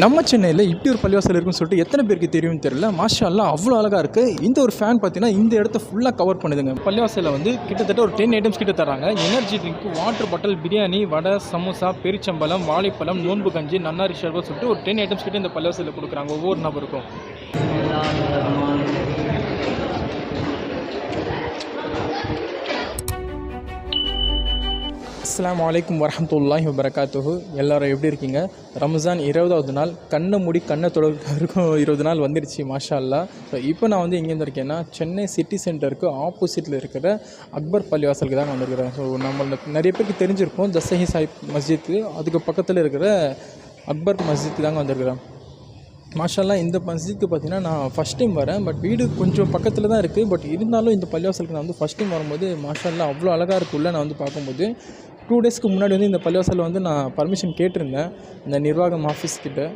நம்ம சென்னையில் இப்படி ஒரு பள்ளிவாசல் இருக்குன்னு சொல்லிட்டு எத்தனை பேருக்கு தெரியும்னு தெரியல. மாஷா அல்லாஹ் அவ்வளோ அழகாக இருக்குது. இந்த ஒரு ஃபேன் பார்த்தீங்கன்னா இந்த இடத்த ஃபுல்லாக கவர் பண்ணுதுங்க. பள்ளிவாசலில் வந்து கிட்டத்தட்ட ஒரு 10 ஐட்டம்ஸ் கிட்ட தராங்க. Energy drink, water bottle, biryani, vada, samosa, பெரிச்சம்பழம், வாழைப்பழம், நோன்பு கஞ்சி, நன்னாரி ஷர்பத் சொல்லிட்டு ஒரு 10 ஐட்டம்ஸ் கிட்ட இந்த பள்ளிவாசலில் கொடுக்குறாங்க ஒவ்வொரு நபருக்கும். அஸ்ஸலாமு அலைக்கும் வரஹ்மத்துல்லாஹி வபரகாத்துஹு. எல்லோரும் எப்படி இருக்கீங்க? ரம்ஜான் 20வது நாள், கண்ணை மூடி கண்ணை தொடர்க்கும் 20 நாள் வந்துடுச்சு மாஷா அல்லாஹ். ஸோ இப்போ நான் வந்து எங்கேருந்து இருக்கேன்னா சென்னை சிட்டி சென்டருக்கு ஆப்போசிட்டில் இருக்கிற அக்பர் பள்ளிவாசலுக்கு தான் வந்திருக்கிறேன். ஸோ நம்மளுக்கு நிறைய பேருக்கு தெரிஞ்சிருக்கும் ஜசஹி சாஹிப் மஸ்ஜித்து, அதுக்கு பக்கத்தில் இருக்கிற அக்பர் மஸ்ஜித்து தாங்க வந்திருக்கிறேன். மாஷா அல்லாஹ் இந்த மஸ்ஜிதுக்கு பார்த்தீங்கன்னா நான் ஃபஸ்ட் டைம் வரேன். பட் வீடு கொஞ்சம் பக்கத்தில் தான் இருக்குது. பட் இருந்தாலும் இந்த பள்ளிவாசலுக்கு நான் வந்து ஃபஸ்ட் டைம் வரும்போது மாஷா அல்லாஹ் அவ்வளோ அழகாக இருக்குள்ள. நான் வந்து பார்க்கும்போது 2 டேஸ்க்கு முன்னாடி வந்து இந்த பள்ளிவாசலில் வந்து நான் பர்மிஷன் கேட்டிருந்தேன் இந்த நிர்வாகம் ஆஃபீஸ் கிட்ட.